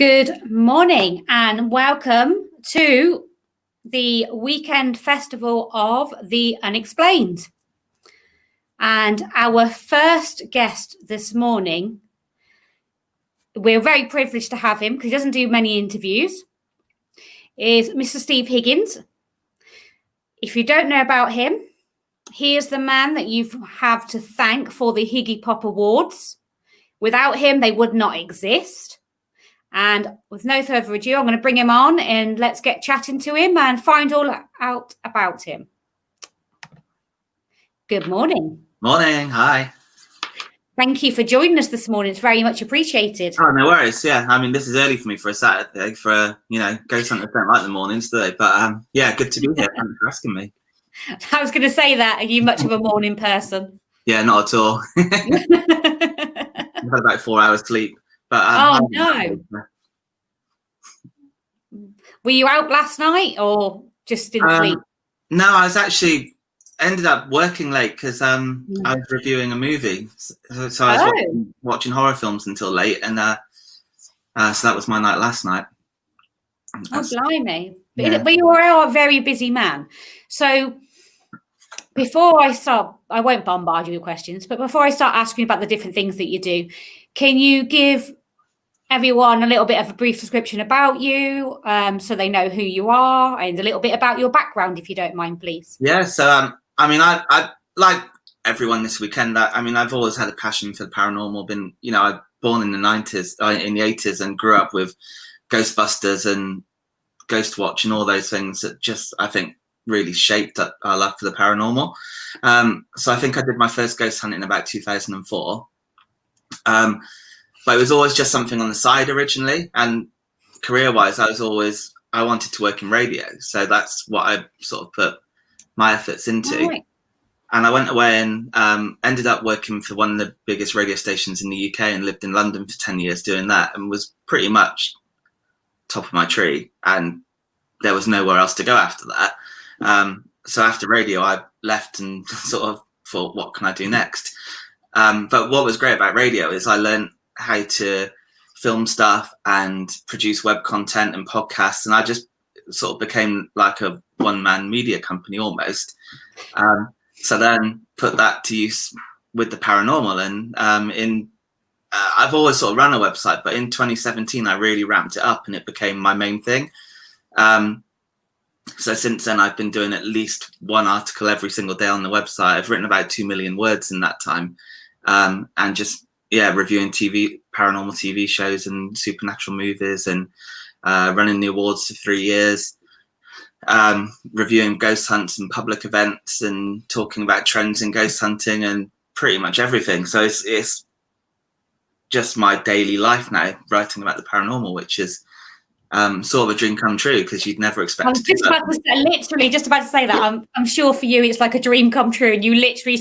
Good morning and welcome to the weekend festival of the Unexplained. And our first guest this morning, we're very privileged to have him because he doesn't do many interviews, is Mr. Steve Higgins. If you don't know about him, he is the man that you have to thank for the Higgypop Awards. Without him, they would not exist. And with no further ado, I'm going to bring him on and let's get chatting to him and find all out about him. Good morning. Morning. Hi. Thank you for joining us this morning. It's very much appreciated. Oh, no worries. Yeah. I mean, this is early for me for a Saturday for, ghost hunters don't like the mornings today. But yeah, good to be here. Thanks for asking me. I was going to say that. Are you much of a morning person? Yeah, not at all. I've had about 4 hours sleep. But oh, no. Were you out last night or just didn't sleep? No, I was actually ended up working late because I was reviewing a movie. So I was watching horror films until late. And so that was my night last night. Oh, blimey. Yeah. But you are a very busy man. So before I start, I won't bombard you with questions, but before I start asking about the different things that you do, can you give everyone a little bit of a brief description about you so they know who you are and a little bit about your background, if you don't mind, please? Yeah, so I like everyone this weekend. I've always had a passion for the paranormal. Been, I was born in the 90s, in the 80s, and grew up with Ghostbusters and Ghost Watch and all those things that just, I think, really shaped our love for the paranormal. So I think I did my first ghost hunt in about 2004. But it was always just something on the side originally. And career-wise, I wanted to work in radio. So that's what I sort of put my efforts into. Right. And I went away and ended up working for one of the biggest radio stations in the UK and lived in London for 10 years doing that and was pretty much top of my tree. And there was nowhere else to go after that. So after radio, I left and sort of thought, what can I do next? But what was great about radio is I learned how to film stuff and produce web content and podcasts, and I just sort of became like a one-man media company almost. So then put that to use with the paranormal, and I've always sort of run a website, but in 2017 I really ramped it up and it became my main thing. So since then I've been doing at least one article every single day on the website. I've written about 2 million words in that time, and just reviewing paranormal TV shows and supernatural movies, and running the awards for 3 years, reviewing ghost hunts and public events and talking about trends in ghost hunting and pretty much everything. So it's just my daily life now, writing about the paranormal, which is sort of a dream come true because you'd never expect. I was just about to say that. I'm sure for you it's like a dream come true, and you literally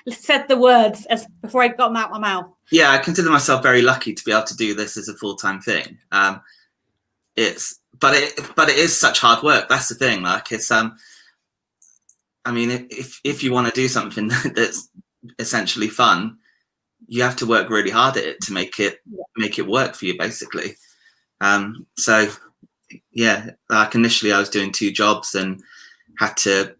said the words before I got them out my mouth. Yeah, I consider myself very lucky to be able to do this as a full-time thing. But it is such hard work. That's the thing. Like it's if you want to do something that's essentially fun, you have to work really hard at it to make it work for you, basically. So yeah, like initially I was doing 2 jobs and had to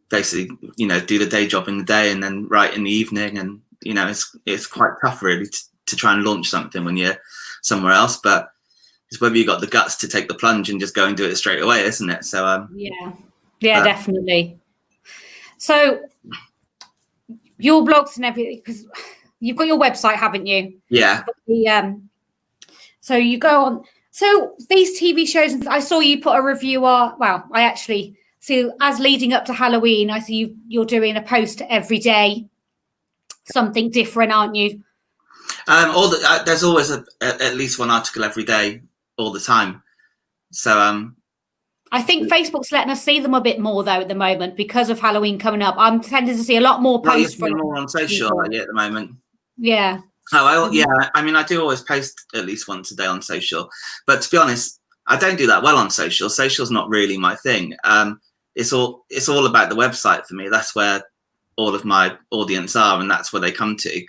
basically, do the day job in the day and then write in the evening. And, it's quite tough really to try and launch something when you're somewhere else, but it's whether you got the guts to take the plunge and just go and do it straight away, isn't it? So, yeah, definitely. So your blogs and everything, because you've got your website, haven't you? Yeah. So you go on, so these TV shows, I saw you put a review on, I actually, so as leading up to Halloween, I see you're doing a post every day, something different, aren't you? There's always at least one article every day, all the time. So I think Facebook's letting us see them a bit more though at the moment because of Halloween coming up. I'm tending to see a lot more posts from more on social at the moment. Yeah. Oh well, yeah. I do always post at least once a day on social, but to be honest, I don't do that well on social. Social's not really my thing. It's all about the website for me. That's where all of my audience are, and that's where they come to.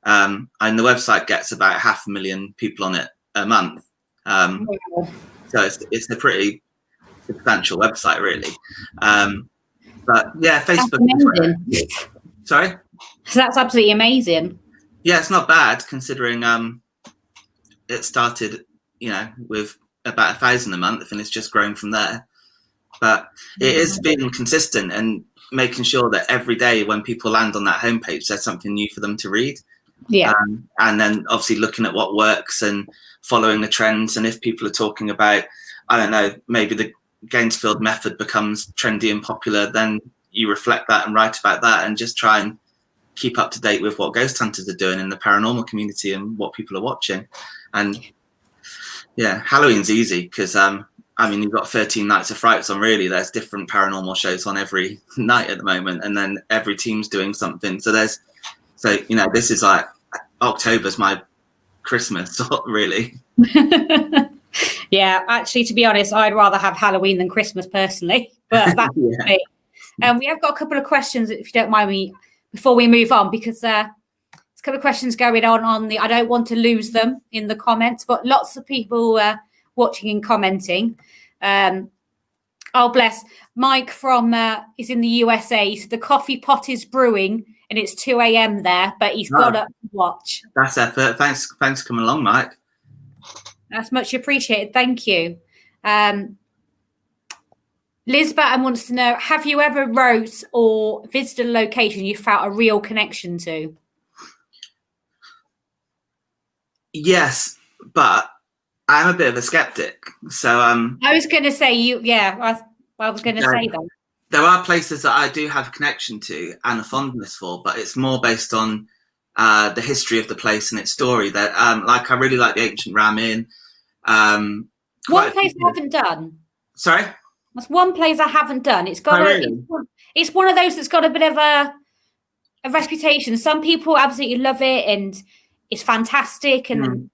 And the website gets about 500,000 people on it a month. Wow. So it's a pretty substantial website, really. But yeah, Facebook. Amazing. Sorry? So that's absolutely amazing. Yeah, it's not bad considering it started, with about 1,000 a month, and it's just grown from there. But it is being consistent and making sure that every day when people land on that homepage, there's something new for them to read. Yeah. And then obviously looking at what works and following the trends. And if people are talking about, I don't know, maybe the Gainesfield method becomes trendy and popular, then you reflect that and write about that and just try and keep up to date with what ghost hunters are doing in the paranormal community and what people are watching. And yeah, Halloween's easy because you've got 13 Nights of Frights on. Really, there's different paranormal shows on every night at the moment, and then every team's doing something. So this is like October's my Christmas, really. Yeah, actually, to be honest, I'd rather have Halloween than Christmas personally, but that's me. We have got a couple of questions, if you don't mind me, before we move on, because there's a couple of questions going on the, I don't want to lose them in the comments, but lots of people watching and commenting. Oh, bless. Mike from is in the USA. So the coffee pot is brewing and it's 2 a.m. there, but he's got up to watch. That's effort. Thanks for coming along, Mike. That's much appreciated. Thank you. Liz Batten wants to know, have you ever wrote or visited a location you felt a real connection to? Yes, but I'm a bit of a skeptic. So I was going to say I was going to say that. There are places that I do have a connection to and a fondness for, but it's more based on the history of the place and its story. That I really like the Ancient Ram Inn. One place I haven't done. Sorry? That's one place I haven't done. It's got it's one of those that's got a bit of a reputation. Some people absolutely love it and it's fantastic. And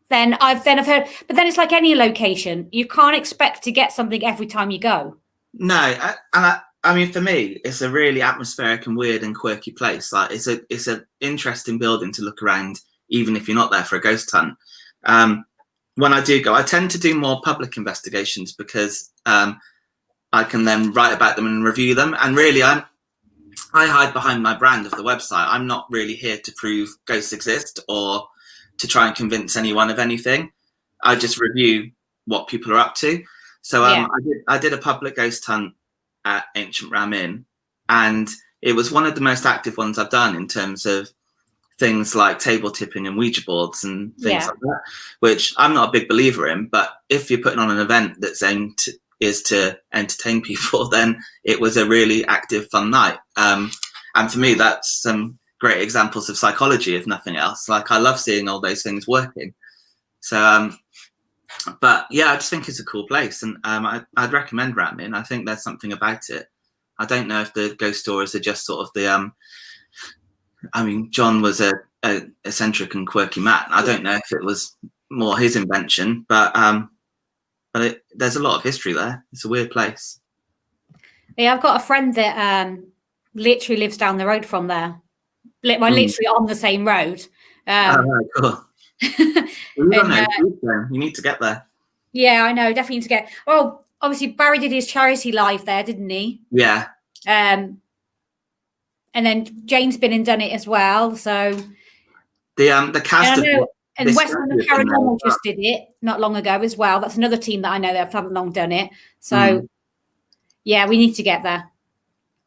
then I've heard, but then it's like any location. You can't expect to get something every time you go. No, I mean, for me, it's a really atmospheric and weird and quirky place. Like it's an interesting building to look around, even if you're not there for a ghost hunt. When I do go, I tend to do more public investigations because I can then write about them and review them. And really, I hide behind my brand of the website. I'm not really here to prove ghosts exist or to try and convince anyone of anything. I just review what people are up to. So I did a public ghost hunt at Ancient Ram Inn, and it was one of the most active ones I've done in terms of things like table tipping and Ouija boards and things like that, which I'm not a big believer in. But if you're putting on an event that's aimed to entertain people, then it was a really active, fun night. And for me, that's some great examples of psychology, if nothing else. Like I love seeing all those things working. So, but yeah, I just think it's a cool place, and I'd recommend Ram Inn. I think there's something about it. I don't know if the ghost stories are just sort of the. I mean, John was a eccentric and quirky man. I don't know if it was more his invention, but there's a lot of history there. It's a weird place. Yeah, I've got a friend that literally lives down the road from there. Literally on the same road. Cool. You need to get there. Yeah, I know. Definitely need to get. Well, obviously Barry did his charity live there, didn't he? Yeah. And then Jane's been and done it as well. So the cast and West London Paranormal just did it not long ago as well. That's another team that I know that haven't long done it. So yeah, we need to get there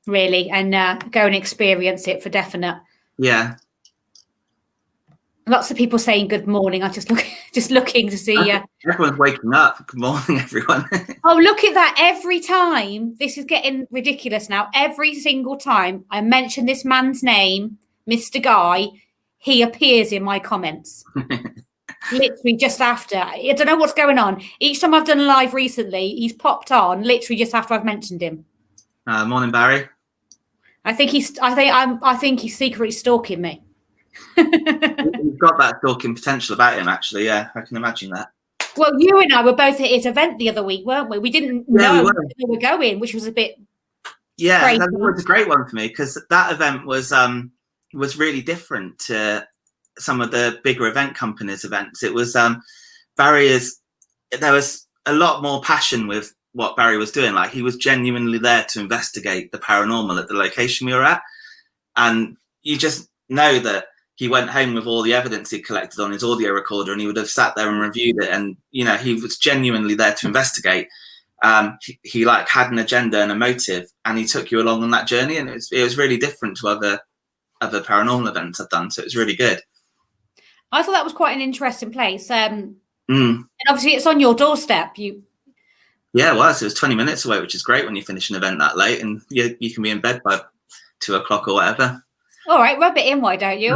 really and go and experience it for definite. Yeah. Lots of people saying good morning. I just looking to see. Everyone's waking up. Good morning, everyone. Oh, look at that! Every time, this is getting ridiculous now. Every single time I mention this man's name, Mr. Guy, he appears in my comments. Literally just after. I don't know what's going on. Each time I've done live recently, he's popped on. Literally just after I've mentioned him. Morning, Barry. I think he's secretly stalking me. He's got that stalking potential about him, actually. Yeah, I can imagine that. Well, you and I were both at his event the other week, weren't we? We didn't know where we were going, which was a bit crazy. That was a great one for me because that event was really different to some of the bigger event companies' events. It was there was a lot more passion with what Barry was doing. Like, he was genuinely there to investigate the paranormal at the location we were at. And you just know that he went home with all the evidence he collected on his audio recorder, and he would have sat there and reviewed it. And, you know, he was genuinely there to investigate. He like had an agenda and a motive, and he took you along on that journey. And it was really different to other paranormal events I've done. So it was really good. I thought that was quite an interesting place. And obviously it's on your doorstep. Yeah, it was. It was 20 minutes away, which is great when you finish an event that late, and you can be in bed by 2 o'clock or whatever. All right, rub it in, why don't you?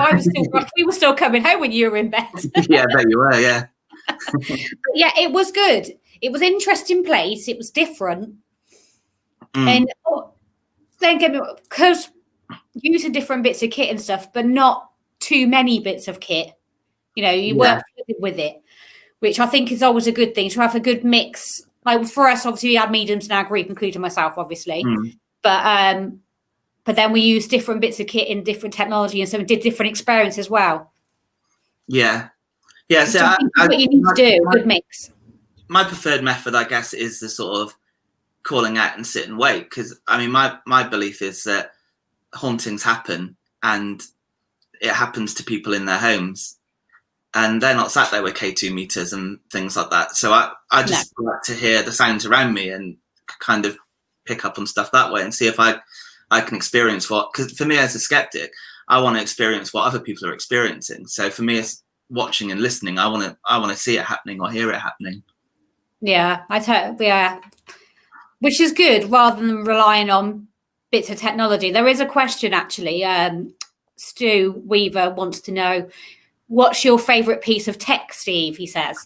We were still coming home when you were in bed. Yeah, I bet you were, yeah. Yeah, it was good. It was an interesting place. It was different. And then because using different bits of kit and stuff, but not too many bits of kit. You know, you weren't with it, which I think is always a good thing, to have a good mix. Like for us, obviously, we had mediums in our group, including myself, obviously. But then we used different bits of kit in different technology, and so we did different experiments as well. Yeah. Yeah, so what you need to do, good mix. My preferred method, I guess, is the sort of calling out and sit and wait. Because, I mean, my belief is that hauntings happen, and it happens to people in their homes. And they're not sat there with K2 meters and things like that. So I just like to hear the sounds around me and kind of pick up on stuff that way and see if I can experience because for me as a skeptic, I want to experience what other people are experiencing. So for me, as watching and listening, I want to see it happening or hear it happening. Yeah, which is good rather than relying on bits of technology. There is a question actually. Stu Weaver wants to know, what's your favourite piece of tech, Steve? He says.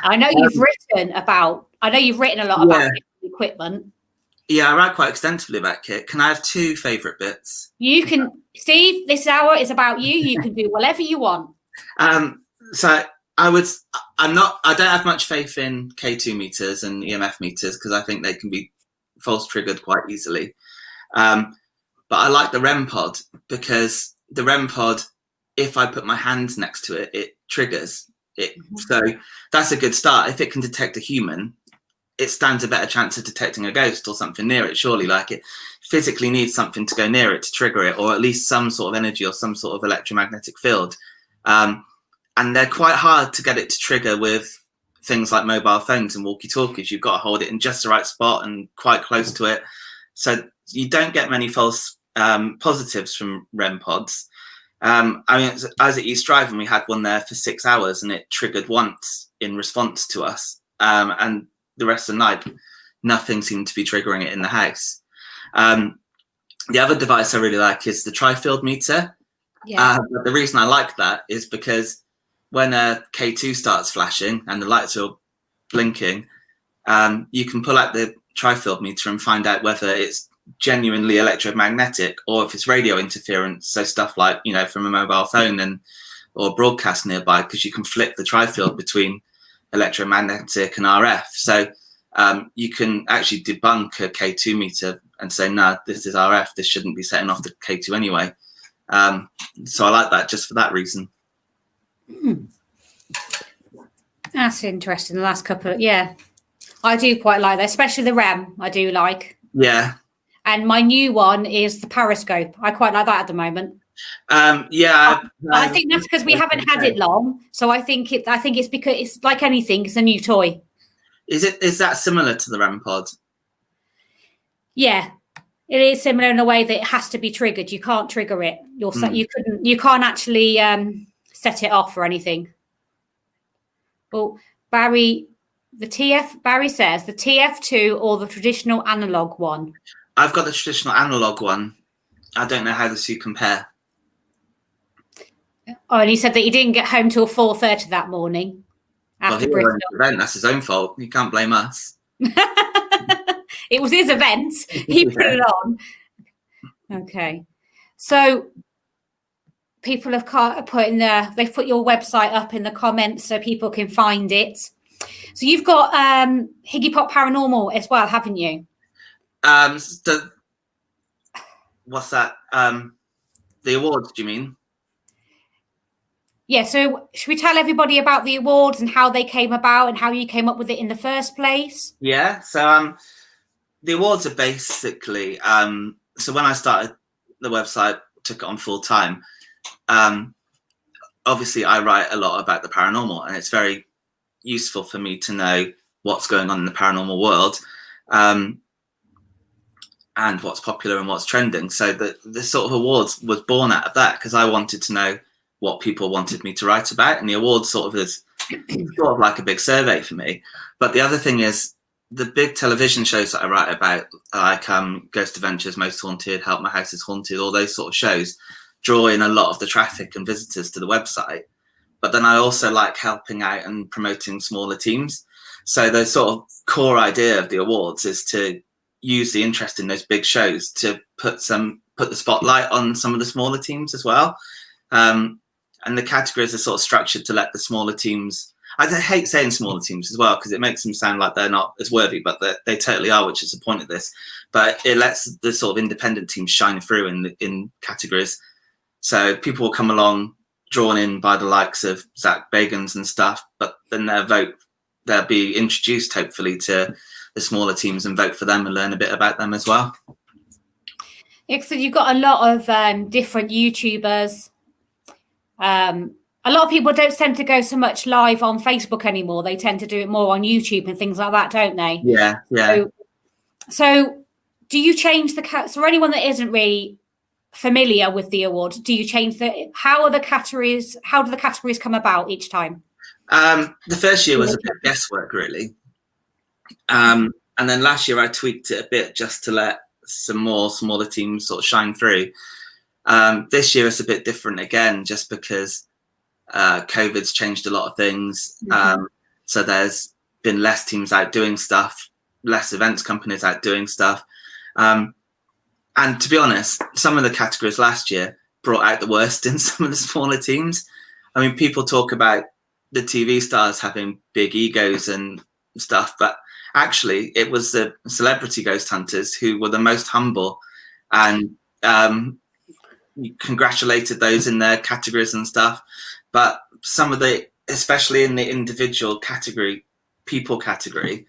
I know you've written a lot about equipment. Yeah, I write quite extensively about kit. Can I have 2 favourite bits? You can, Steve. This hour is about you. You can do whatever you want. So I don't have much faith in K2 meters and EMF meters because I think they can be false triggered quite easily. But I like the REM pod because the REM pod, if I put my hands next to it, it triggers it. So that's a good start. If it can detect a human, it stands a better chance of detecting a ghost or something near it, surely. Like, it physically needs something to go near it to trigger it, or at least some sort of energy or some sort of electromagnetic field. And they're quite hard to get it to trigger with things like mobile phones and walkie-talkies. You've got to hold it in just the right spot and quite close to it. So you don't get many false positives from REM pods. I mean, I was at East Drive and we had one there for 6 hours and it triggered once in response to us. And the rest of the night, nothing seemed to be triggering it in the house. The other device I really like is the tri-field meter. Yeah. But the reason I like that is because when a K2 starts flashing and the lights are blinking, you can pull out the tri-field meter and find out whether it's genuinely electromagnetic or if it's radio interference. So stuff like, you know, from a mobile phone or broadcast nearby, because you can flip the tri-field between electromagnetic and RF. So you can actually debunk a K2 meter and say, no, this is RF. This shouldn't be setting off the K2 anyway. So I like that just for that reason. That's interesting. The last couple, I do quite like that, especially the REM. I do like. Yeah. And my new one is the periscope. I quite like that at the moment. Yeah. I think that's because we haven't had it long. So I think it's because it's like anything. It's a new toy. Is that similar to the REM pod? Yeah. It is similar in a way that it has to be triggered. You can't trigger it. You can't actually set it off or anything. Well, Barry says the TF2 or the traditional analog one. I've got the traditional analog one. I don't know how the two compare. Oh, and he said that he didn't get home till 4:30 that morning. After Bristol. Event. That's his own fault. You can't blame us. It was his event. He put it on. Okay. So people have they've put your website up in the comments so people can find it. So you've got Higgypop Paranormal as well, haven't you? What's that? The awards, do you mean? Yeah, so should we tell everybody about the awards and how they came about and how you came up with it in the first place? Yeah, so the awards are basically so when I started the website, took it on full time, obviously I write a lot about the paranormal, and it's very useful for me to know what's going on in the paranormal world, and what's popular and what's trending. So the sort of awards was born out of that, because I wanted to know what people wanted me to write about, and the awards sort of is sort of like a big survey for me. But the other thing is, the big television shows that I write about, like Ghost Adventures, Most Haunted, Help My House is Haunted, all those sort of shows, draw in a lot of the traffic and visitors to the website. But then I also like helping out and promoting smaller teams. So the sort of core idea of the awards is to use the interest in those big shows to put the spotlight on some of the smaller teams as well. And the categories are sort of structured to let the smaller teams, I hate saying smaller teams as well, because it makes them sound like they're not as worthy, but they totally are, which is the point of this. But it lets the sort of independent teams shine through in categories. So people will come along drawn in by the likes of Zach Bagans and stuff, but then they'll be introduced hopefully to the smaller teams and vote for them and learn a bit about them as well. Yeah, so you've got a lot of different YouTubers. A lot of people don't tend to go so much live on Facebook anymore. They tend to do it more on YouTube and things like that, don't they? Yeah. So do you change so anyone that isn't really familiar with the award, do you change how do the categories come about each time? The first year was a bit guesswork, really. And then last year I tweaked it a bit just to let some more smaller teams sort of shine through. This year it's a bit different again, just because COVID's changed a lot of things. So there's been less teams out doing stuff, less events companies out doing stuff. And to be honest, some of the categories last year brought out the worst in some of the smaller teams. I mean, people talk about the TV stars having big egos and stuff, but actually it was the celebrity ghost hunters who were the most humble, and congratulated those in their categories and stuff. But some of the, especially in the individual category, people category,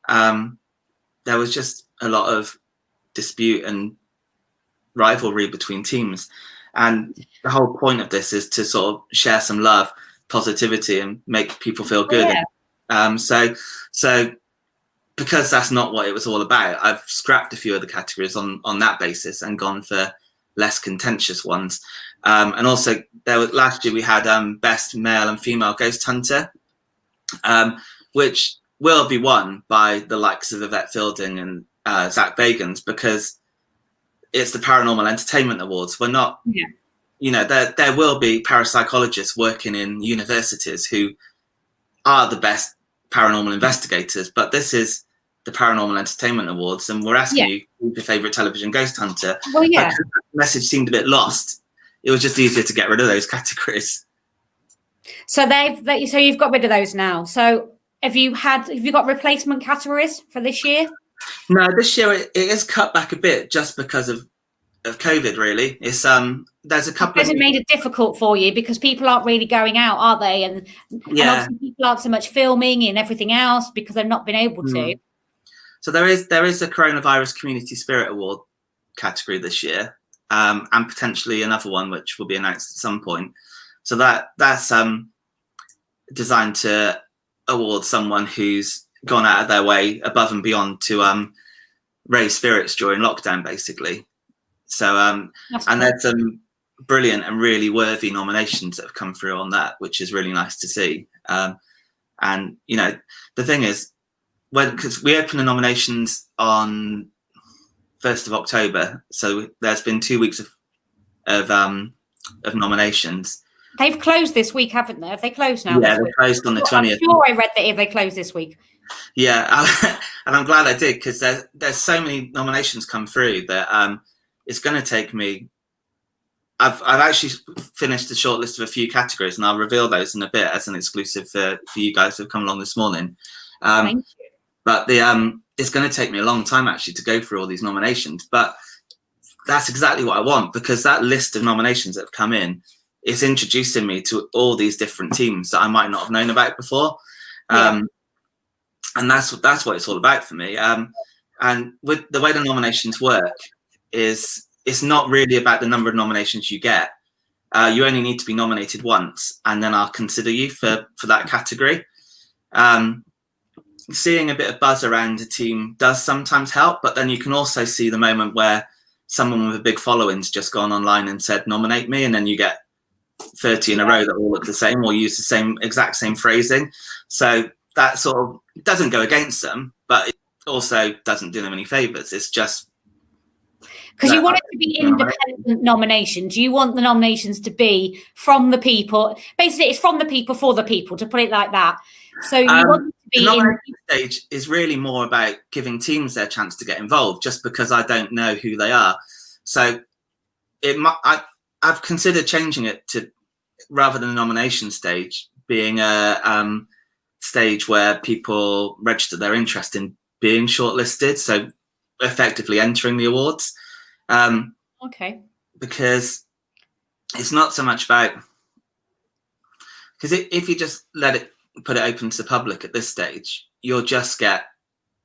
there was just a lot of dispute and rivalry between teams. And the whole point of this is to sort of share some love, positivity, and make people feel good. Yeah. So because that's not what it was all about, I've scrapped a few of the categories on that basis and gone for less contentious ones. And also last year we had best male and female ghost hunter, which will be won by the likes of Yvette Fielding and Zach Bagans, because it's the Paranormal Entertainment Awards. We're not, there will be parapsychologists working in universities who are the best paranormal investigators, but this is the Paranormal Entertainment Awards, and we're asking you who's your favourite television ghost hunter. Well, yeah. Because the message seemed a bit lost, it was just easier to get rid of those categories. So so you've got rid of those now. So have you got replacement categories for this year? No, this year it is cut back a bit just because of COVID. Really, it's there's a couple. It made it difficult for you because people aren't really going out, are they? And obviously people aren't so much filming and everything else because they've not been able to. So there is a Coronavirus Community Spirit Award category this year, and potentially another one which will be announced at some point. So that's designed to award someone who's gone out of their way above and beyond to raise spirits during lockdown, basically. So and there's some brilliant and really worthy nominations that have come through on that, which is really nice to see. And the thing is, because we open the nominations on 1st of October, so there's been 2 weeks of nominations. They've closed this week, haven't they? Have they closed now? Yeah, they closed on the 20th. I'm sure I read that they closed this week. Yeah, and I'm glad I did, because there's so many nominations come through that it's going to take me. I've actually finished the shortlist of a few categories, and I'll reveal those in a bit as an exclusive for you guys who've come along this morning. Thank you. But it's going to take me a long time actually to go through all these nominations. But that's exactly what I want, because that list of nominations that have come in it's introducing me to all these different teams that I might not have known about before. And that's what it's all about for me. And with the way the nominations work is it's not really about the number of nominations you get. You only need to be nominated once, and then I'll consider you for that category. Seeing a bit of buzz around a team does sometimes help, but then you can also see the moment where someone with a big following's just gone online and said, nominate me, and then you get 30 in a row that all look the same or use the exact same phrasing. So that sort of doesn't go against them, but it also doesn't do them any favors. It's just because you want it to be independent nominations. You want the nominations to be from the people. Basically, it's from the people for the people, to put it like that. So you want it to be the nomination stage is really more about giving teams their chance to get involved, just because I don't know who they are. So I've considered changing it to, rather than the nomination stage, being a stage where people register their interest in being shortlisted, so effectively entering the awards. Okay. Because it's not so much about, because if you just put it open to the public at this stage, you'll just get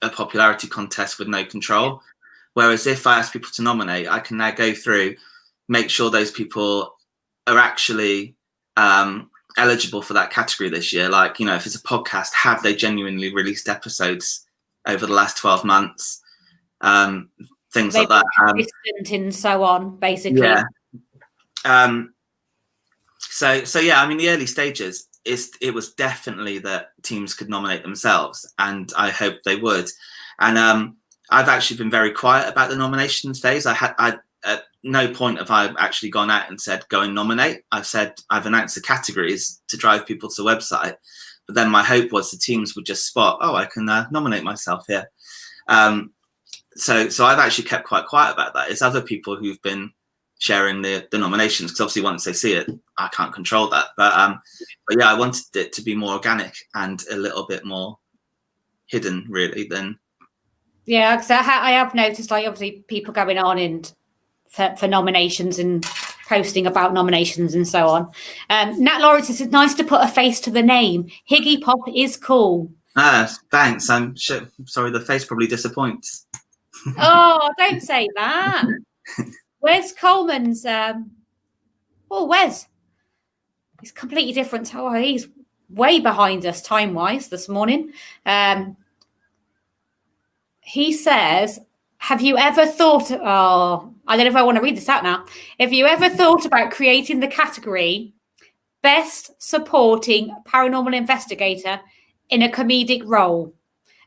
a popularity contest with no control. Whereas if I ask people to nominate, I can now go through, make sure those people are actually eligible for that category this year. Like, you know, if it's a podcast, have they genuinely released episodes over the last 12 months? Things like that. Consistent and so on, basically. Yeah. So yeah, I mean, the early stages, it was definitely that teams could nominate themselves, and I hope they would. And I've actually been very quiet about the nominations phase. I at no point have I actually gone out and said, go and nominate. I've announced the categories to drive people to the website. But then my hope was the teams would just spot, oh, I can nominate myself here. So I've actually kept quite quiet about that. It's other people who've been sharing the nominations, because obviously once they see it, I can't control that. But yeah, I wanted it to be more organic and a little bit more hidden, really, than. Yeah, because I have noticed, like, obviously people going on and for nominations and posting about nominations and so on. Nat Lawrence says, it's nice to put a face to the name. Higgypop is cool. Thanks. I'm sorry, the face probably disappoints. Oh, don't say that. Wes Coleman's Wes. He's completely different. He's way behind us time-wise this morning. He says, have you ever thought, I don't know if I want to read this out now. Have you ever thought about creating the category Best Supporting Paranormal Investigator in a Comedic Role?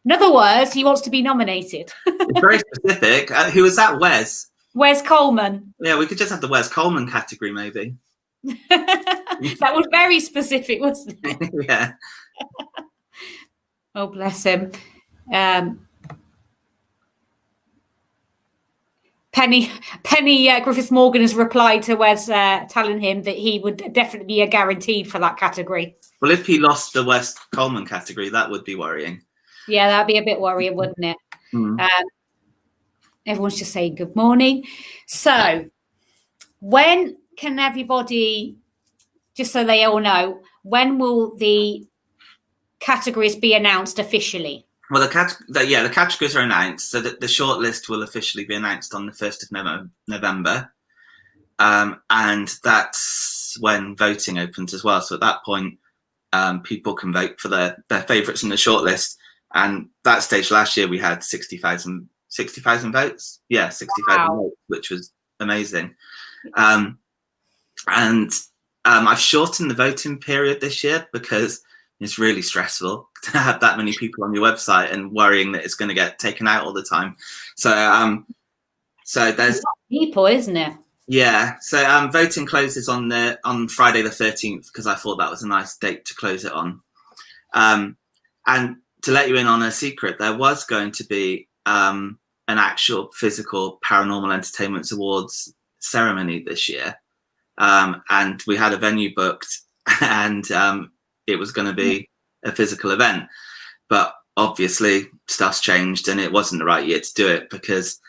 In other words, he wants to be nominated. It's very specific. Who was that, Wes? Wes Coleman. Yeah, we could just have the Wes Coleman category, maybe. That was very specific, wasn't it? Yeah. Oh, bless him. Penny Griffiths Morgan has replied to Wes, telling him that he would definitely be guaranteed for that category. Well, if he lost the Wes Coleman category, that would be worrying. Yeah, that'd be a bit worrying, wouldn't it? Mm. Everyone's just saying good morning. So, when can everybody, just so they all know, when will the categories be announced officially? Well, the categories are announced, so that the shortlist will officially be announced on the 1st of November. And that's when voting opens as well. So at that point, people can vote for their favourites in the shortlist. And that stage last year, we had 60,000 votes. Yeah, 60,000 votes, which was amazing. And I've shortened the voting period this year because it's really stressful to have that many people on your website and worrying that it's going to get taken out all the time. So there's people, isn't it? Yeah. So voting closes on Friday the 13th, because I thought that was a nice date to close it on. And to let you in on a secret, there was going to be an actual physical Paranormal Entertainment Awards ceremony this year. And we had a venue booked, and it was going to be a physical event. But obviously stuff's changed, and it wasn't the right year to do it, because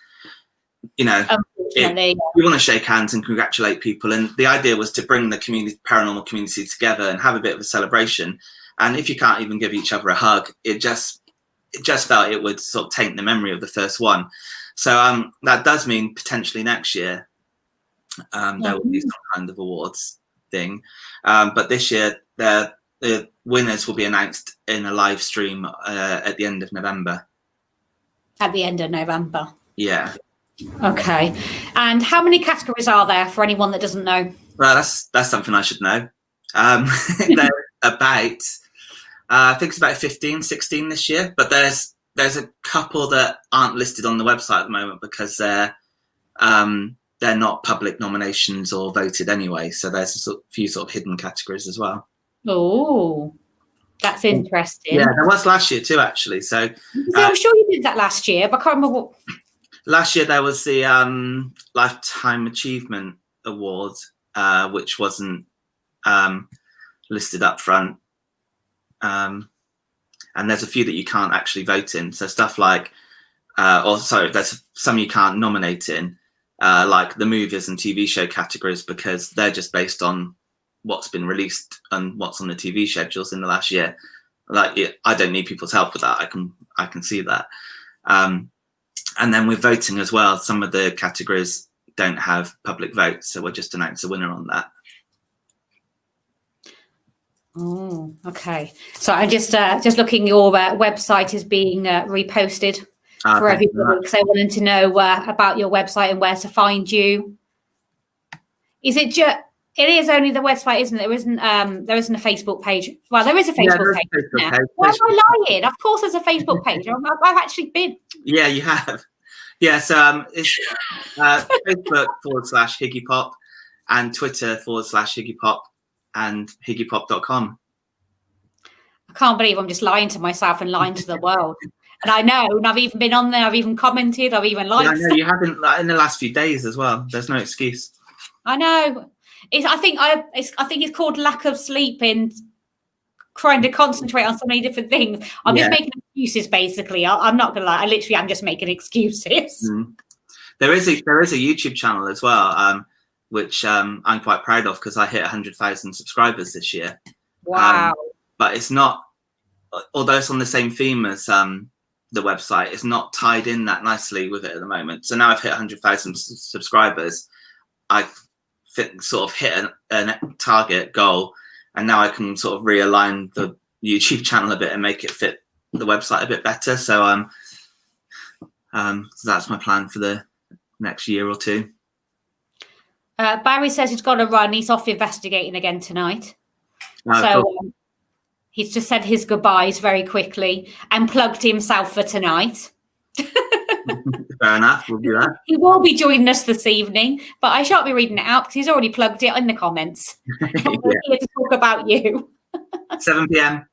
you know, unfortunately, you want to shake hands and congratulate people. And the idea was to bring the paranormal community together and have a bit of a celebration. And if you can't even give each other a hug, it just felt it would sort of taint the memory of the first one. So that does mean potentially next year there will be some kind of awards thing. But this year, the winners will be announced in a live stream at the end of November. At the end of November. Yeah. Okay. And how many categories are there for anyone that doesn't know? Well, that's something I should know. They're about, I think it's about 15, 16 this year, but there's a couple that aren't listed on the website at the moment because they're not public nominations or voted anyway. So there's a few sort of hidden categories as well. Oh, that's interesting. Yeah, there was last year too, actually. So I'm sure you did that last year, but I can't remember what. Last year there was the Lifetime Achievement Award, which wasn't listed up front. And there's a few that you can't actually vote in. So stuff like, there's some you can't nominate in, like the movies and TV show categories, because they're just based on what's been released and what's on the TV schedules in the last year. Like, I don't need people's help with that. I can see that. And then with voting as well, some of the categories don't have public votes, so we'll just announce a winner on that. Oh, okay. So I'm just looking. Your website is being reposted for everybody, because I wanted to know about your website and where to find you. Is it just? It is only the website, isn't it? There isn't a Facebook page. Well, there is a Facebook page. Why am I lying? Of course, there's a Facebook page. I've actually been. Yeah, you have. Yeah, so it's Facebook /Higgypop and Twitter /Higgypop and Higgypop.com. I can't believe I'm just lying to myself and lying to the world. And I know, and I've even been on there. I've even commented. I've even liked. Yeah, I know you haven't in the last few days as well. There's no excuse. I know. I think it's called lack of sleep in trying to concentrate on so many different things. I'm just making excuses, basically. I'm not gonna lie. I literally am just making excuses. Mm. There is a YouTube channel as well, which I'm quite proud of, because I hit 100,000 subscribers this year. Wow! But it's not, although it's on the same theme as the website, it's not tied in that nicely with it at the moment. So now I've hit 100,000 subscribers. I sort of hit a target goal, and now I can sort of realign the YouTube channel a bit and make it fit the website a bit better. So that's my plan for the next year or two. Barry says he's got to run. He's off investigating again tonight. Cool. He's just said his goodbyes very quickly and plugged himself for tonight. Fair enough, we'll do that. He will be joining us this evening, but I shan't be reading it out because he's already plugged it in the comments. We're here to talk about you. 7 p.m.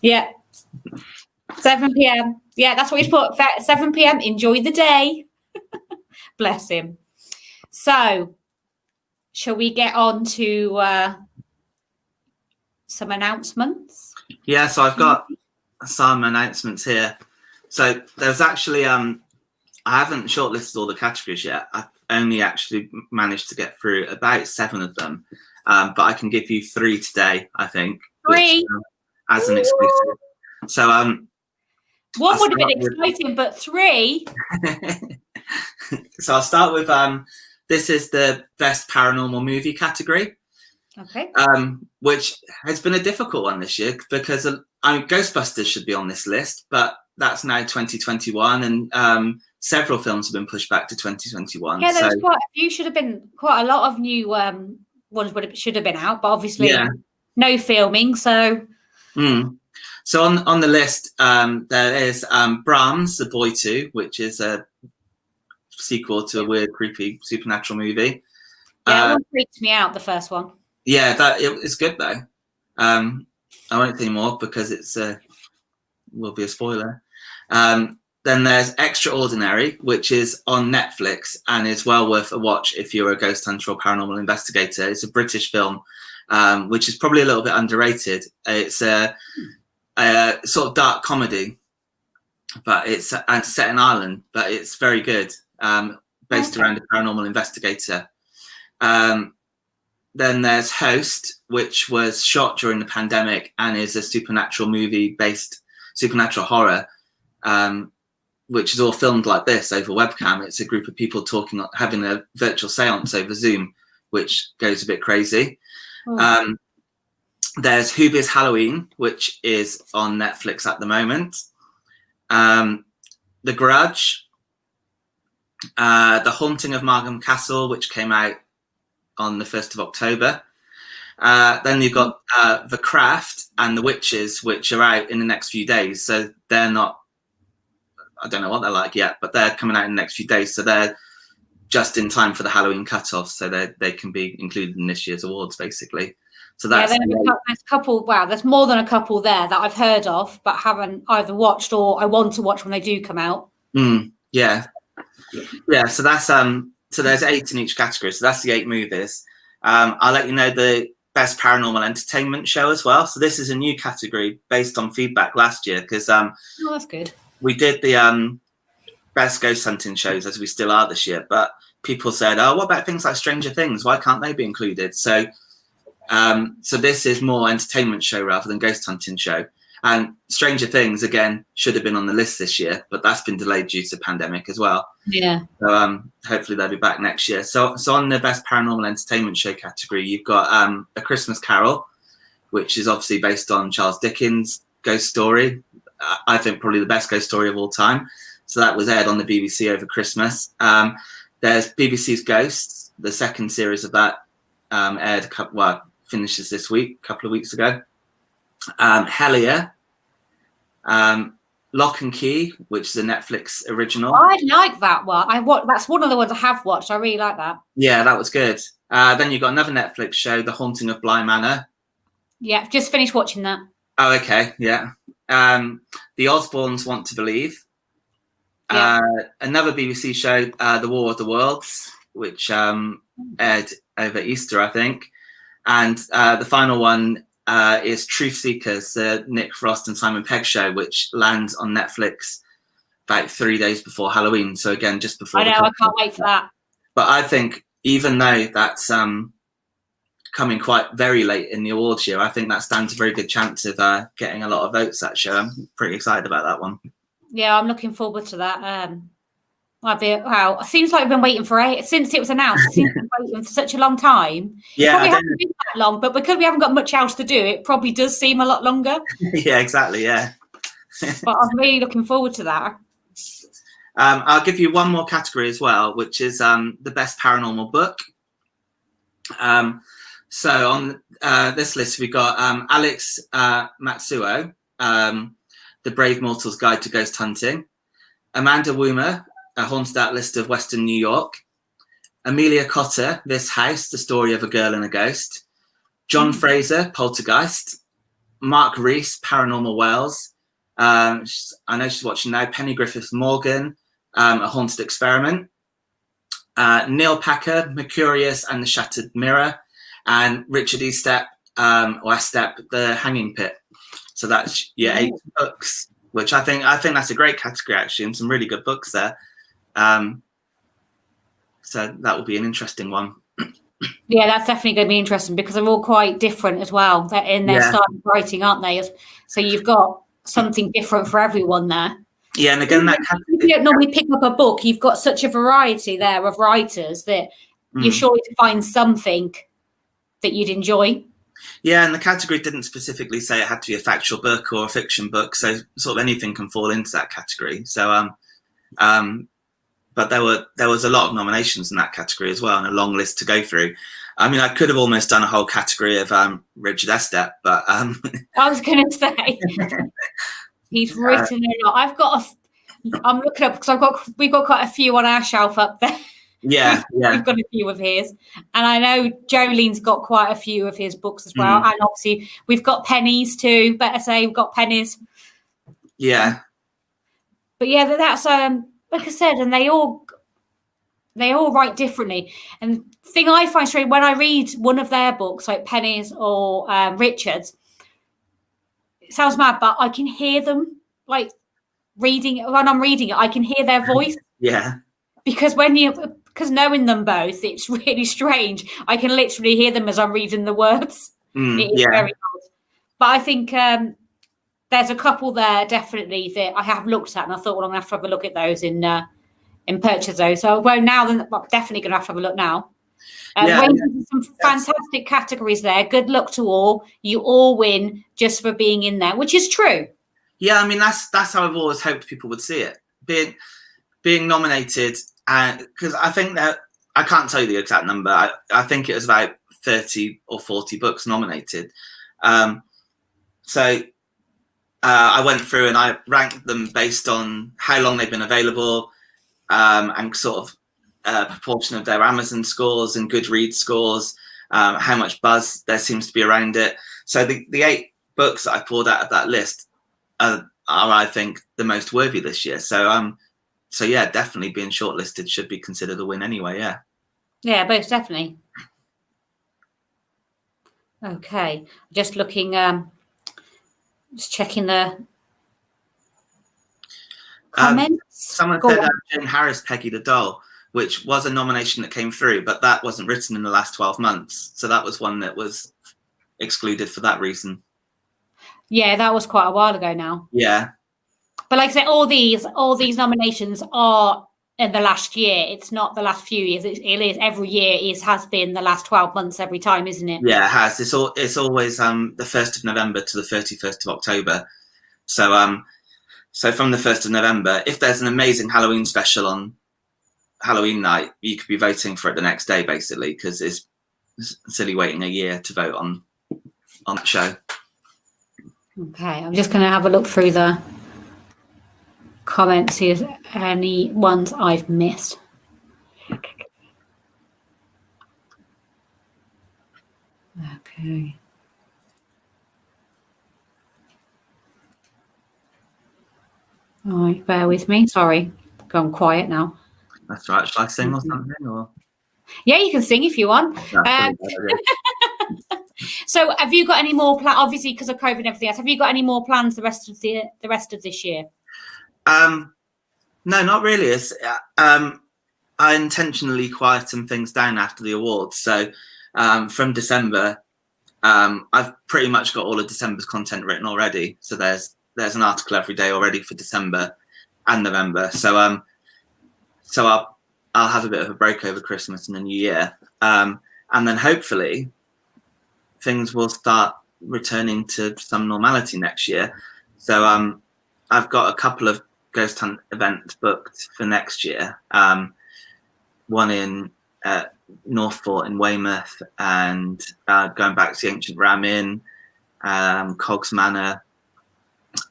Yeah. 7 p.m. Yeah, that's what he's put. 7 p.m. Enjoy the day. Bless him. So, shall we get on to some announcements? Yeah, so I've got some announcements here. So there's actually, I haven't shortlisted all the categories yet. I've only actually managed to get through about 7 of them. But I can give you 3 today, I think. 3? Which, as an exclusive. So one would have been exciting, but 3? So I'll start with, this is the best paranormal movie category. Okay. Which has been a difficult one this year, because Ghostbusters should be on this list, but that's now 2021, and several films have been pushed back to 2021. Yeah, there's quite a few. Should have been quite a lot of new ones should have been out, but obviously no filming. So, so on the list, there is Brahms, The Boy 2, which is a sequel to a weird, creepy supernatural movie. Yeah, one freaked me out. The first one. Yeah, it's good though. I won't say more because it's will be a spoiler. Then there's Extraordinary, which is on Netflix and is well worth a watch if you're a ghost hunter or paranormal investigator. It's a British film, which is probably a little bit underrated. It's a sort of dark comedy, but it's set in Ireland, but it's very good. based around a paranormal investigator. Then there's Host, which was shot during the pandemic and is a supernatural movie based supernatural horror, which is all filmed like this over webcam. It's a group of people talking, having a virtual seance over Zoom, which goes a bit crazy. Oh. There's Who's Halloween, which is on Netflix at the moment. The Grudge, The Haunting of Markham Castle, which came out on the 1st of October. Then you've got The Craft and The Witches, which are out in the next few days. So they're not, I don't know what they're like yet, but they're coming out in the next few days. So they're just in time for the Halloween cutoff. So they can be included in this year's awards, basically. So that's there's a couple. Wow, there's more than a couple there that I've heard of, but haven't either watched or I want to watch when they do come out. Yeah. So that's so there's 8 in each category. So that's the 8 movies. I'll let you know the best paranormal entertainment show as well. So this is a new category based on feedback last year because that's good. We did the best ghost hunting shows, as we still are this year, but people said, "Oh, what about things like Stranger Things? Why can't they be included?" So this is more entertainment show rather than ghost hunting show. And Stranger Things, again, should have been on the list this year, but that's been delayed due to the pandemic as well. Yeah. So hopefully they'll be back next year. So on the best paranormal entertainment show category, you've got A Christmas Carol, which is obviously based on Charles Dickens' ghost story. I think probably the best ghost story of all time. So that was aired on the BBC over Christmas. There's BBC's Ghosts. The second series of that aired, finishes this week, a couple of weeks ago. Hellier, Lock and Key, which is a Netflix original. I like that one. That's one of the ones I have watched. I really like that. Yeah, that was good. Then you've got another Netflix show, The Haunting of Bly Manor. Yeah, just finished watching that. Oh, okay, yeah. The Osbournes Want to Believe. Yeah. Another BBC show, The War of the Worlds, which aired over Easter, I think. And the final one is Truth Seekers, the Nick Frost and Simon Pegg show, which lands on Netflix about 3 days before Halloween. So again, just before. I know, I can't wait for that. But I think even though that's coming quite very late in the awards year, I think that stands a very good chance of getting a lot of votes, that show. I'm pretty excited about that one. Yeah, I'm looking forward to that. Wow, it seems like we've been waiting for since it was announced. It seems we've been waiting for such a long time. Yeah, probably hasn't been that long, but because we haven't got much else to do, it probably does seem a lot longer. Yeah, exactly. Yeah. But I'm really looking forward to that. I'll give you one more category as well, which is the best paranormal book. So on this list, we've got Alex Matsuo, The Brave Mortal's Guide to Ghost Hunting, Amanda Woomer, A Haunted Atlas of Western New York, Amelia Cotter, This House, The Story of a Girl and a Ghost, John Fraser, Poltergeist, Mark Rees, Paranormal Wales, I know she's watching now, Penny Griffith Morgan, A Haunted Experiment, Neil Packer, Mercurius and the Shattered Mirror, and Richard Estep, The Hanging Pit. So that's 8 books, which I think that's a great category actually, and some really good books there. So that will be an interesting one. Yeah, that's definitely going to be interesting because they're all quite different as well. They're in their style of writing, aren't they? So you've got something different for everyone there. Yeah, and again, if you don't normally pick up a book, you've got such a variety there of writers that you're sure to find something that you'd enjoy. Yeah, and the category didn't specifically say it had to be a factual book or a fiction book, so sort of anything can fall into that category. So, but there was a lot of nominations in that category as well, and a long list to go through. I mean, I could have almost done a whole category of Richard Estep, but I was going to say he's written a lot. I'm looking up because we've got quite a few on our shelf up there. Yeah, we've got a few of his, and I know Jolene's got quite a few of his books as well. And obviously, we've got Pennies too. Better say we've got Pennies. Yeah, but yeah, that's like I said, and they all write differently. And the thing I find strange when I read one of their books, like Pennies or Richard's, it sounds mad, but I can hear them like reading when I'm reading it. I can hear their voice. Yeah. because knowing them both, it's really strange. I can literally hear them as I'm reading the words. It is very odd. But I think there's a couple there definitely that I have looked at, and I thought, well, I'm gonna have to have a look at those in purchase those. So now then, definitely gonna have to have a look now. Some fantastic categories there. Good luck to all. You all win just for being in there, which is true. Yeah, I mean that's how I've always hoped people would see it. Being nominated, because I think that I can't tell you the exact number. I think it was about 30 or 40 books nominated. So I went through and I ranked them based on how long they've been available, and sort of proportion of their Amazon scores and Goodreads scores, how much buzz there seems to be around it. So the 8 books that I pulled out of that list are I think the most worthy this year. So yeah, definitely being shortlisted should be considered a win anyway. Yeah, most definitely. Okay, just looking, just checking the comments. Someone said Jane Harris, Peggy the Doll, which was a nomination that came through, but that wasn't written in the last 12 months. So that was one that was excluded for that reason. Yeah, that was quite a while ago now. Yeah. But like I said, all these nominations are in the last year. It's not the last few years. It is every year. Has been the last 12 months every time, isn't it? Yeah, it has. It's always the 1st of November to the 31st of October. So from the 1st of November, if there's an amazing Halloween special on Halloween night, you could be voting for it the next day, basically, because it's silly waiting a year to vote on the show. Okay, I'm just going to have a look through the comments, see if any ones I've missed. Okay. All right, bear with me. Sorry, gone quiet now. That's right. Shall I sing or something? Or yeah, you can sing if you want. So, have you got any more plans? Obviously, because of COVID and everything else, have you got any more plans the rest of this year? No, not really. I intentionally quietened things down after the awards. So, from December, I've pretty much got all of December's content written already. So there's an article every day already for December and November. So I'll have a bit of a break over Christmas and the New Year, and then hopefully things will start returning to some normality next year. So I've got a couple of ghost hunt events booked for next year. One in Northfort in Weymouth, and going back to the Ancient Ram Inn, Cogs Manor,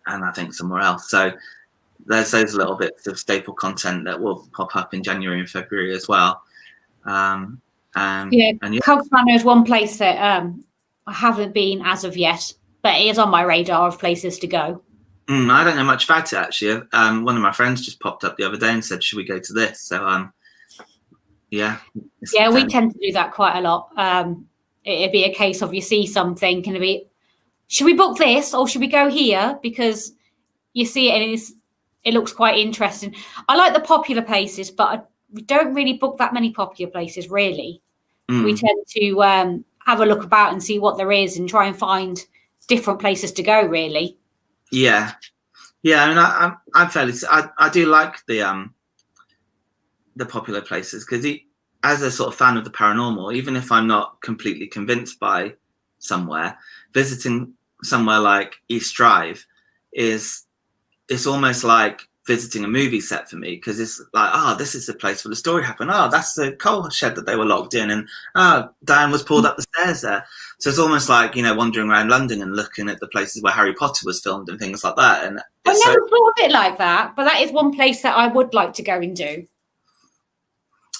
and I think somewhere else. So there's those little bits of staple content that will pop up in January and February as well. Cogs Manor is one place that I haven't been as of yet, but it is on my radar of places to go. I don't know much about it, actually. One of my friends just popped up the other day and said, should we go to this? So, yeah. Yeah, we tend to do that quite a lot. It'd be a case of you see something, can it be, should we book this or should we go here? Because you see it and it looks quite interesting. I like the popular places, but we don't really book that many popular places, really. We tend to have a look about and see what there is and try and find different places to go, really. Yeah. I mean, I'm fairly. I do like the popular places because as a sort of fan of the paranormal, even if I'm not completely convinced by somewhere, visiting somewhere like East Drive it's almost like visiting a movie set for me, because it's like, this is the place where the story happened. That's the coal shed that they were locked in, and Diane was pulled up the stairs there. So it's almost like, wandering around London and looking at the places where Harry Potter was filmed and things like that. And I never thought of it like that, but that is one place that I would like to go and do.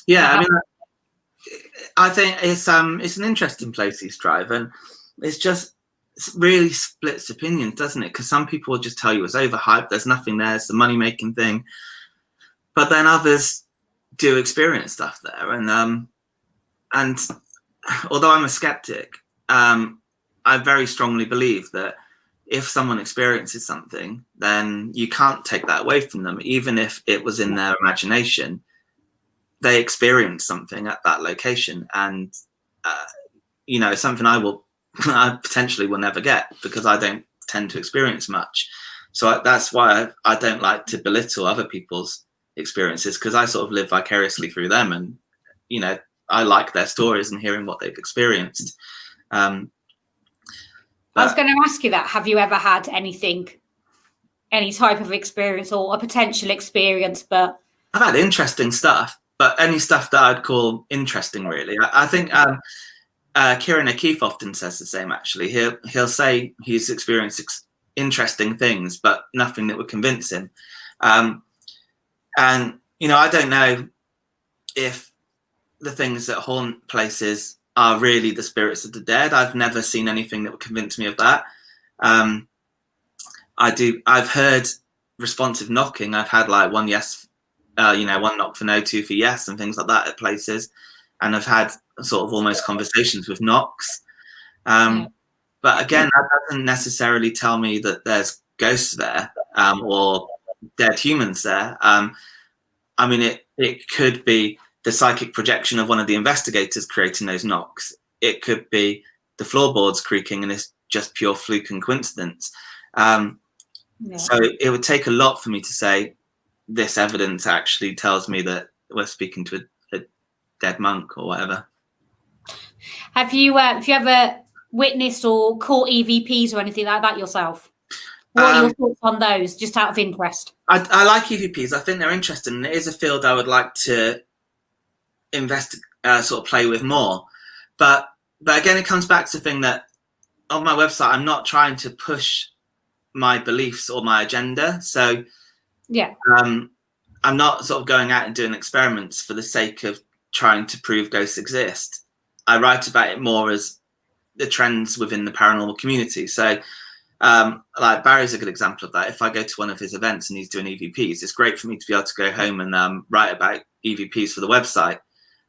Yeah, I mean, I think it's an interesting place, East Drive, and it really splits opinions, doesn't it? Because some people will just tell you it's overhyped, there's nothing there, it's the money-making thing. But then others do experience stuff there. And although I'm a skeptic, I very strongly believe that if someone experiences something, then you can't take that away from them, even if it was in their imagination. they experience something at that location, and something I potentially will never get because I don't tend to experience much. So that's why I don't like to belittle other people's experiences, because I sort of live vicariously through them, and I like their stories and hearing what they've experienced. I was going to ask you that. Have you ever had any type of experience or a potential experience? But I've had interesting stuff, but any stuff that I'd call interesting, really. I think Kieran O'Keefe often says the same. Actually, he'll say he's experienced interesting things, but nothing that would convince him. And I don't know if the things that haunt places are really the spirits of the dead. I've never seen anything that would convince me of that. I've heard responsive knocking. I've had like one yes, one knock for no, two for yes, and things like that at places. And I've had sort of almost conversations with knocks. But again, that doesn't necessarily tell me that there's ghosts there or dead humans there. I mean, it could be the psychic projection of one of the investigators creating those knocks. It could be the floorboards creaking and it's just pure fluke and coincidence. So it would take a lot for me to say this evidence actually tells me that we're speaking to a dead monk or whatever. Have you ever witnessed or caught EVPs or anything like that yourself? What are your thoughts on those, just out of interest? I like EVPs. I think they're interesting. And it is a field I would like to sort of play with more. But again, it comes back to the thing that on my website, I'm not trying to push my beliefs or my agenda. So I'm not sort of going out and doing experiments for the sake of trying to prove ghosts exist. I write about it more as the trends within the paranormal community. So like Barry's a good example of that. If I go to one of his events and he's doing EVPs, it's great for me to be able to go home and write about EVPs for the website.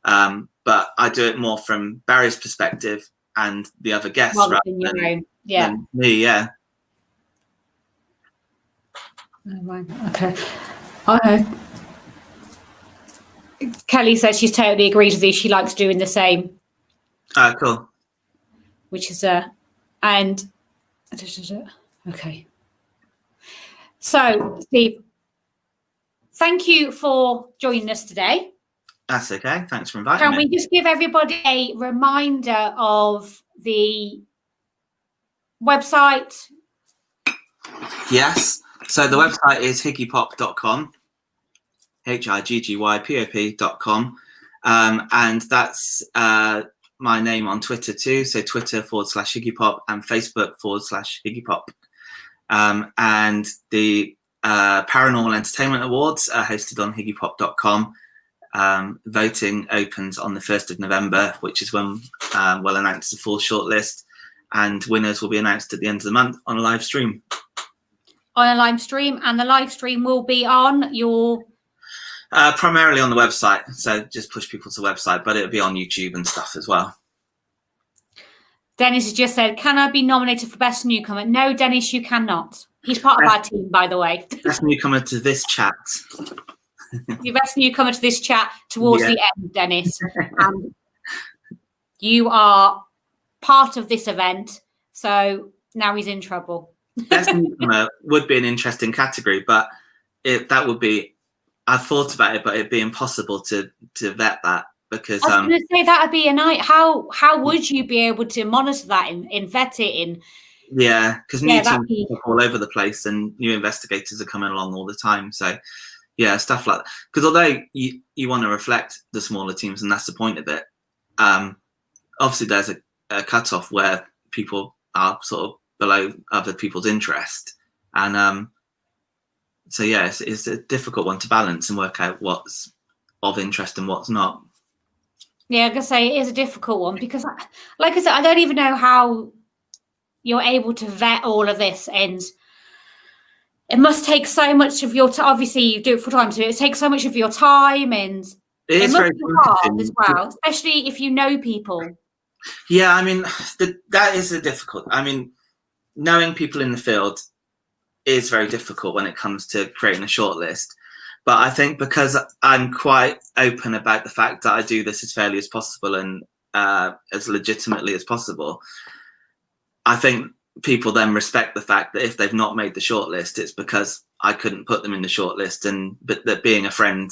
But I do it more from Barry's perspective and the other guests rather than me. Yeah. Okay. Kelly says she's totally agrees with you. She likes doing the same. Cool. Which is and okay. So, Steve, thank you for joining us today. That's okay. Thanks for inviting me. Can we just give everybody a reminder of the website? Yes. So the website is higgypop.com, HIGGYPOP.com. And that's my name on Twitter too. So Twitter/Higgypop and Facebook/Higgypop. And the Paranormal Entertainment Awards are hosted on higgypop.com. Voting opens on the 1st of November, which is when we'll announce the full shortlist, and winners will be announced at the end of the month on a live stream. And the live stream will be on your... primarily on the website, so just push people to the website, but it'll be on YouTube and stuff as well. Dennis has just said, can I be nominated for Best Newcomer? No, Dennis, you cannot. He's part of our team, by the way. Best Newcomer to this chat. Your best newcomer to this chat towards the end, Dennis. And you are part of this event, so now he's in trouble. Best newcomer would be an interesting category, but that would be... I've thought about it, but it'd be impossible to vet that because... I was going to say that would be a night. How would you be able to monitor that and vet it? Yeah, because new teams are all over the place and new investigators are coming along all the time. So, yeah, stuff like that. Because although you want to reflect the smaller teams, and that's the point of it, obviously there's a cutoff where people are sort of below other people's interest. And so, yeah, it's a difficult one to balance and work out what's of interest and what's not. Yeah, I can say it is a difficult one because, like I said, I don't even know how you're able to vet all of this, and it must take so much of your time. Obviously, you do it full time, so it takes so much of your time, and it must be hard as well, especially if you know people. Yeah, I mean, that is a difficult. I mean, knowing people in the field is very difficult when it comes to creating a shortlist. But I think because I'm quite open about the fact that I do this as fairly as possible and as legitimately as possible, I think people then respect the fact that if they've not made the shortlist, it's because I couldn't put them in the shortlist, but that being a friend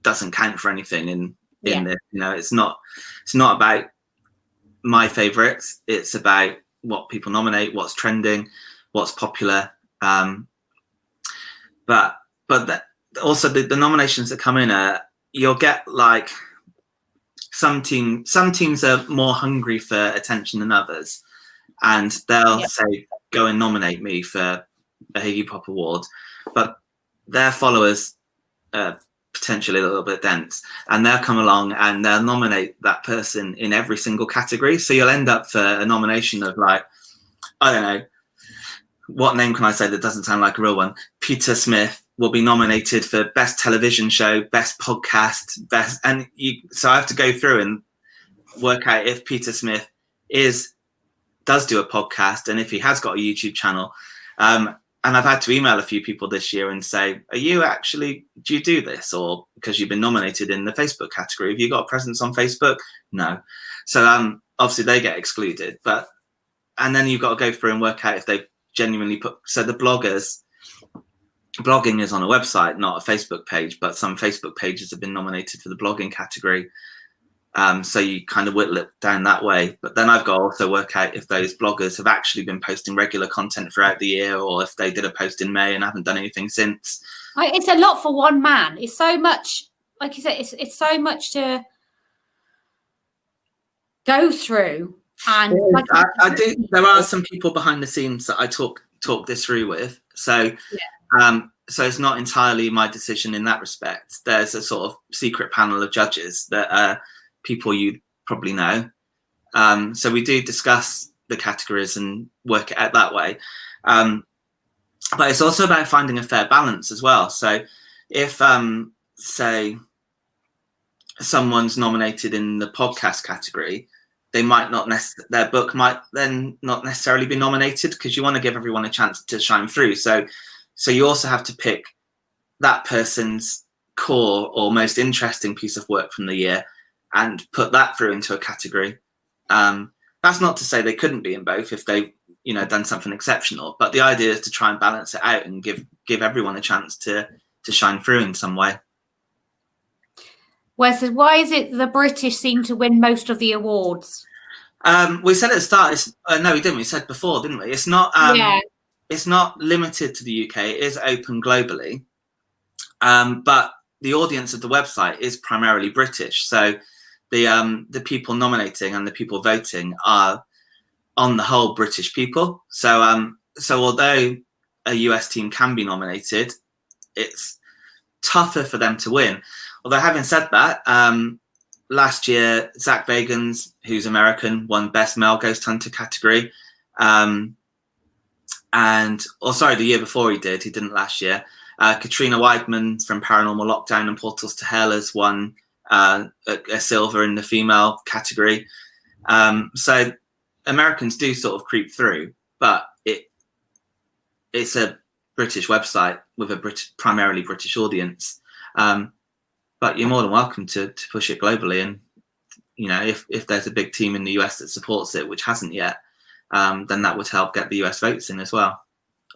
doesn't count for anything in this. You know, it's not about my favorites. It's about what people nominate, what's trending, what's popular. But also the nominations that come in you'll get like some teams are more hungry for attention than others, and they'll say, go and nominate me for a Higgypop award, but their followers are potentially a little bit dense, and they'll come along and they'll nominate that person in every single category. So you'll end up for a nomination of like, I don't know, what name can I say that doesn't sound like a real one? Peter Smith will be nominated for best television show, best podcast, so I have to go through and work out if Peter Smith does do a podcast and if he has got a YouTube channel. And I've had to email a few people this year and say, do you do this? Or because you've been nominated in the Facebook category, have you got a presence on Facebook? No. So obviously they get excluded, and then you've got to go through and work out if they've genuinely so the blogging is on a website, not a Facebook page, but some Facebook pages have been nominated for the blogging category. So you kind of whittle it down that way. But then I've got to also work out if those bloggers have actually been posting regular content throughout the year, or if they did a post in May and haven't done anything since. It's a lot for one man. It's so much, like you said, it's so much to go through. And I do. There are some people behind the scenes that I talk this through with. So, so it's not entirely my decision in that respect. There's a sort of secret panel of judges that are people you probably know. So we do discuss the categories and work it out that way. But it's also about finding a fair balance as well. So if, say, someone's nominated in the podcast category, they might not their book might then not necessarily be nominated, because you want to give everyone a chance to shine through. So you also have to pick that person's core or most interesting piece of work from the year and put that through into a category. That's not to say they couldn't be in both if they've done something exceptional, but the idea is to try and balance it out and give everyone a chance to shine through in some way. Wes, why is it the British seem to win most of the awards? We said at the start. No, we didn't. We said before, didn't we? It's not. It's not limited to the UK. It is open globally, but the audience of the website is primarily British. So the people nominating and the people voting are, on the whole, British people. So although a US team can be nominated, it's tougher for them to win. Although having said that, last year, Zach Bagans, who's American, won Best Male Ghost Hunter category. The year before he didn't last year. Katrina Weidman from Paranormal Lockdown and Portals to Hell has won a silver in the female category. So Americans do sort of creep through, but it's a British website with a primarily British audience. But you're more than welcome to push it globally. And, if there's a big team in the US that supports it, which hasn't yet, then that would help get the US votes in as well.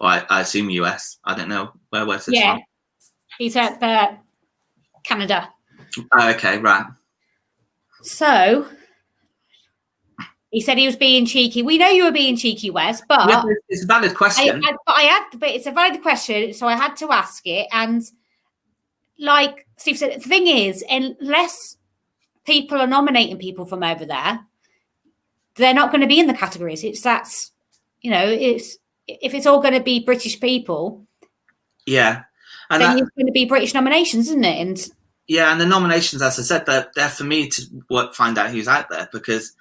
Or I assume US. I don't know. Where's this from? He's at Canada. Oh, okay, right. So he said he was being cheeky. We know you were being cheeky, Wes, but yeah, it's a valid question. But it's a valid question, so I had to ask it. And like Steve said, the thing is, unless people are nominating people from over there, they're not going to be in the categories. If it's all going to be British people, and then it's going to be British nominations, isn't it? And the nominations, as I said, they're for me to find out who's out there, because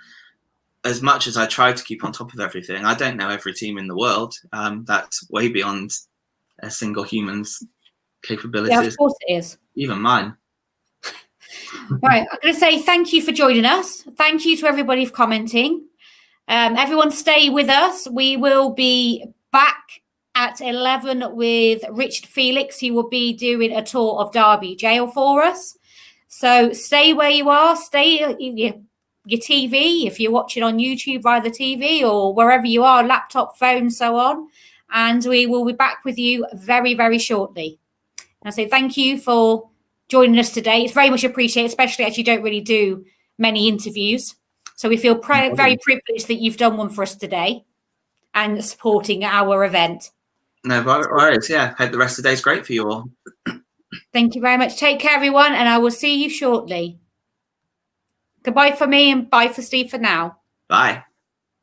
as much as I try to keep on top of everything, I don't know every team in the world. That's way beyond a single human's capabilities. Yeah, of course it is. Even mine. Right, I'm going to say thank you for joining us. Thank you to everybody for commenting. Everyone stay with us. We will be back at 11 with Richard Felix, who will be doing a tour of Derby Jail for us. So stay where you are, stay your TV, if you're watching on YouTube via the TV or wherever you are, laptop, phone, so on. And we will be back with you very, very shortly. And I say thank you for joining us today. It's very much appreciated, especially as you don't really do many interviews. So we feel very privileged that you've done one for us today and supporting our event. No worries. Yeah, hope the rest of the day is great for you all. Thank you very much. Take care, everyone, and I will see you shortly. Goodbye for me and bye for Steve for now. Bye.